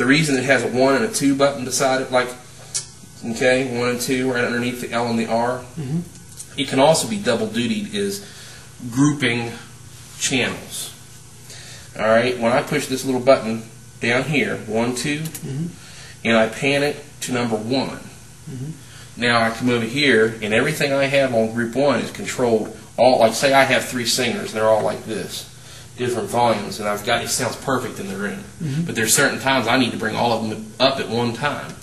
the reason it has a 1 and a 2 button beside it, like, okay, 1 and 2 right underneath the L and the R, it can also be double-dutied, is grouping channels. Alright, when I push this little button down here, 1, 2, and I pan it to number 1, now I come over here, and everything I have on group 1 is controlled. All, like, say I have 3 singers, they're all like this, different volumes, and I've got, it sounds perfect in the room. But there's certain times I need to bring all of them up at one time.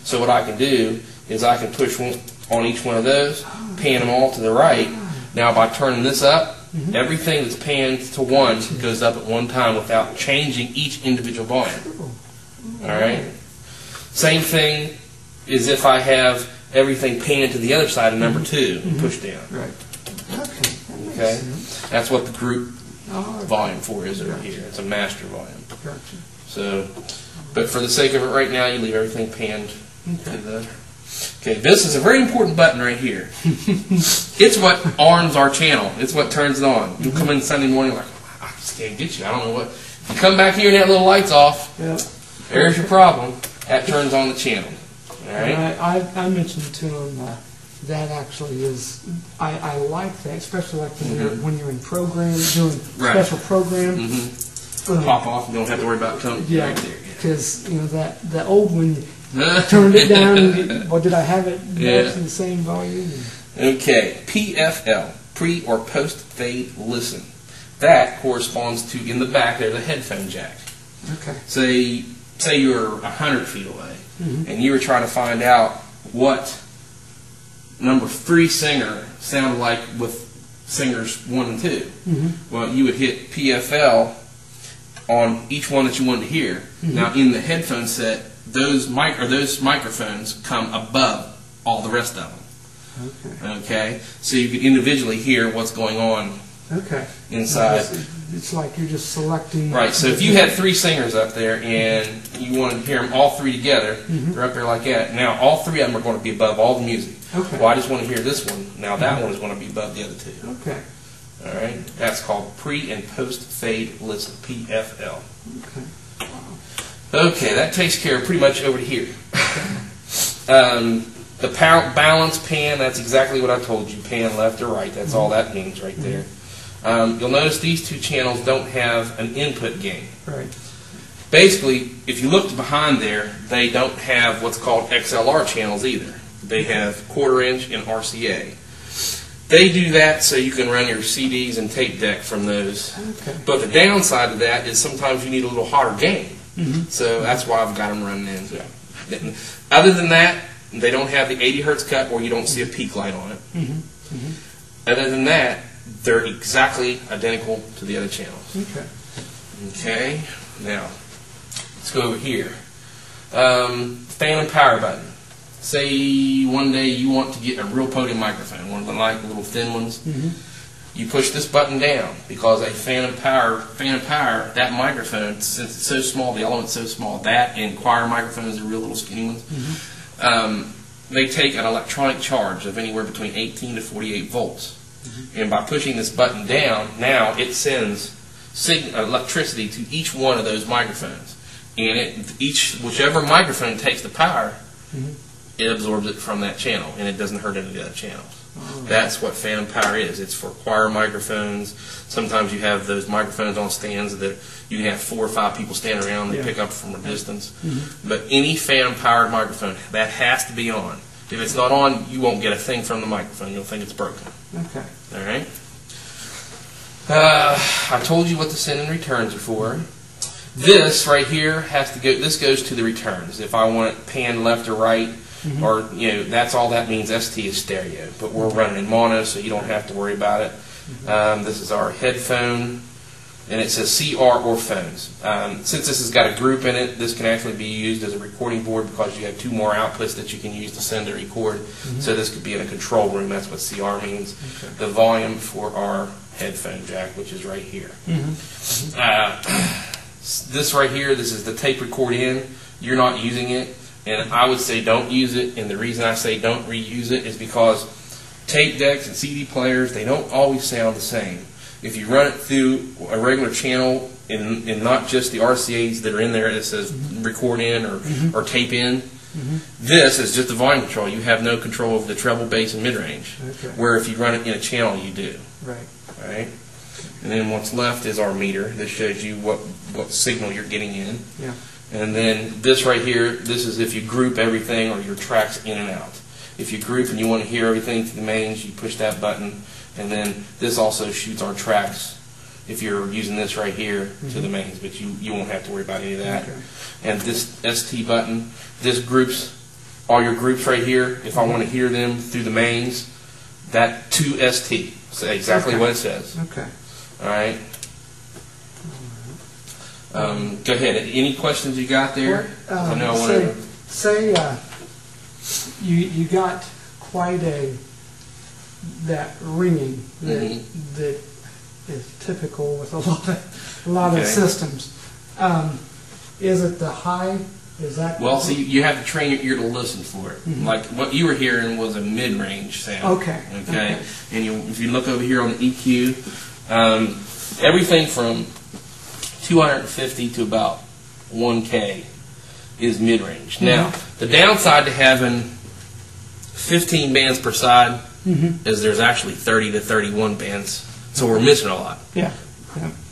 So what I can do is I can push one on each one of those, pan them all to the right. Now by turning this up, everything that's panned to 1 goes up at one time without changing each individual volume. Alright? Same thing is if I have everything panned to the other side of number 2 and pushed down. Right. Okay? That's what the group volume 4 is over here. It's a master volume. Gotcha. So, but for the sake of it right now, you leave everything panned to the... Okay, this is a very important button right here. It's what arms our channel. It's what turns it on. You'll come in Sunday morning like, I just can't get you. I don't know what. If you come back here and that little light's off, there's your problem. That turns on the channel. All right? I mentioned to him that actually is, I like that, especially like when you're in programs, doing special programs. Pop off and don't have to worry about coming right there. Because you know that old one, turned it down. Or did I have it in the same volume? Okay, PFL, pre or post fade listen. That corresponds to, in the back there's a headphone jack. Okay. Say you're 100 feet away, and you were trying to find out what number 3 singer sounded like with singers 1 and 2. Well, you would hit PFL on each one that you wanted to hear. Now, in the headphone set, those microphones come above all the rest of them. Okay. So you can individually hear what's going on inside. It's like you're just selecting. Right. So if you had 3 singers up there and you wanted to hear them all 3 together, they're up there like that. Now all 3 of them are going to be above all the music. Well, I just want to hear this one. Now that one is going to be above the other 2. Okay. All right. That's called pre and post fade listen, PFL. Okay, that takes care of pretty much over to here. The balance pan, that's exactly what I told you. Pan left or right. That's all that means right there. You'll notice these 2 channels don't have an input gain. Right. Basically, if you looked behind there, they don't have what's called XLR channels either. They have 1/4 inch and RCA. They do that so you can run your CDs and tape deck from those. But the downside of that is sometimes you need a little hotter gain. So that's why I've got them running in. Other than that, they don't have the 80 hertz cut or you don't see a peak light on it. Other than that, they're exactly identical to the other channels. Okay, now let's go over here. Fan and power button. Say one day you want to get a real podium microphone, one of the like little thin ones. You push this button down because a fan of power, that microphone, since it's so small, the element's so small, that and choir microphones, the real little skinny ones, they take an electronic charge of anywhere between 18 to 48 volts. And by pushing this button down, now it sends electricity to each one of those microphones. And whichever microphone takes the power, it absorbs it from that channel, and it doesn't hurt any of the other channels. That's what fan power is. It's for choir microphones. Sometimes you have those microphones on stands that you can have 4 or 5 people standing around. They pick up from a distance. But any fan-powered microphone, that has to be on. If it's not on, you won't get a thing from the microphone. You'll think it's broken. All right. I told you what the send and returns are for. This right here has to go. This goes to the returns. If I want it panned left or right, or that's all that means. ST is stereo, but we're running in mono, so you don't have to worry about it. This is our headphone, and it says CR or phones. Since this has got a group in it, this can actually be used as a recording board because you have 2 more outputs that you can use to send or record. So this could be in a control room. That's what CR means. The volume for our headphone jack, which is right here. This right here, this is the tape record in. You're not using it, and I would say don't use it. And the reason I say don't reuse it is because tape decks and CD players, they don't always sound the same. if you run it through a regular channel and not just the RCAs that are in there that says record in or tape in, this is just the volume control. You have no control over the treble, bass, and mid-range. Okay. Where if you run it in a channel, you do. Right. Right? And then what's left is our meter. This shows you what signal you're getting in. Yeah. And then this right here, this is if you group everything or your tracks in and out. If you group and you want to hear everything to the mains, you push that button. And then this also shoots our tracks if you're using this right here to the mains, but you won't have to worry about any of that. Okay. And this ST button, this groups all your groups right here. If I want to hear them through the mains, that to ST. So exactly what it says. Okay. All right. Go ahead. Any questions you got there? I know I want to. Say you got quite that ringing that is typical with a lot of systems. Is it the high? Is that well? See, you have to train your ear to listen for it. Like what you were hearing was a mid-range sound. Okay. Okay. And if you look over here on the EQ, everything from 250 to about 1K is mid-range. Now, the downside to having 15 bands per side is there's actually 30 to 31 bands, so we're missing a lot. Yeah.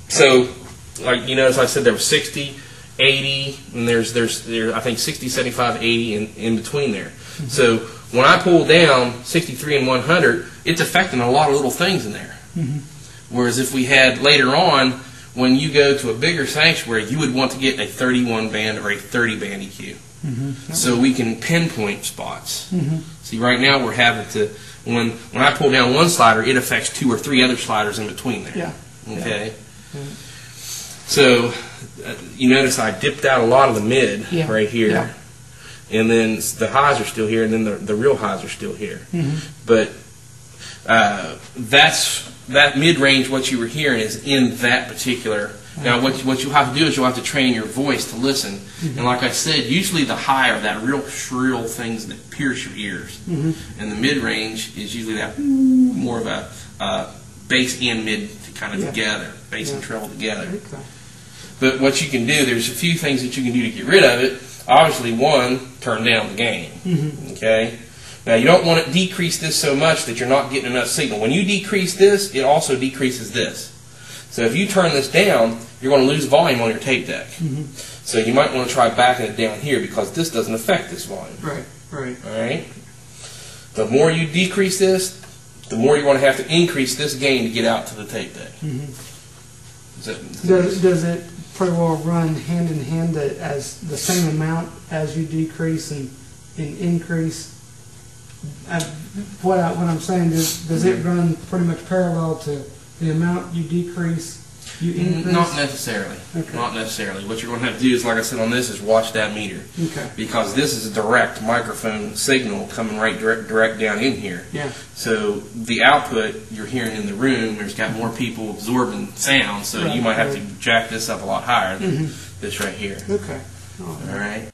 So, like you notice, I said there was 60, 80, and there's I think 60, 75, 80 in between there. So when I pull down 63 and 100, it's affecting a lot of little things in there. Whereas if we had later on, when you go to a bigger sanctuary, you would want to get a 31 band or a 30 band EQ. So we can pinpoint spots. See, right now we're having to, when I pull down one slider, it affects 2 or 3 other sliders in between there. Yeah. Okay. So you notice I dipped out a lot of the mid right here. Yeah. And then the highs are still here, and then the real highs are still here. But that mid-range, what you were hearing, is in that particular. Now, what you have to do is you'll have to train your voice to listen. And like I said, usually the high are that real shrill things that pierce your ears. And the mid-range is usually that more of a bass and mid kind of together, bass and treble together. Okay. But what you can do, there's a few things that you can do to get rid of it. Obviously, one, turn down the gain. Okay. Now, you don't want to decrease this so much that you're not getting enough signal. When you decrease this, it also decreases this. So if you turn this down, you're going to lose volume on your tape deck. So you might want to try backing it down here because this doesn't affect this volume. Right. All right. The more you decrease this, the more you're going to have to increase this gain to get out to the tape deck. Does it pretty well run hand in hand as the same amount as you decrease and increase? What I'm saying is, does it run pretty much parallel to the amount you decrease, you increase? Not necessarily. Okay. Not necessarily. What you're going to have to do is, like I said on this, is watch that meter. Okay. Because this is a direct microphone signal coming right direct down in here. Yeah. So the output you're hearing in the room, there's got more people absorbing sound, so you might have to jack this up a lot higher than this right here. Okay. All right.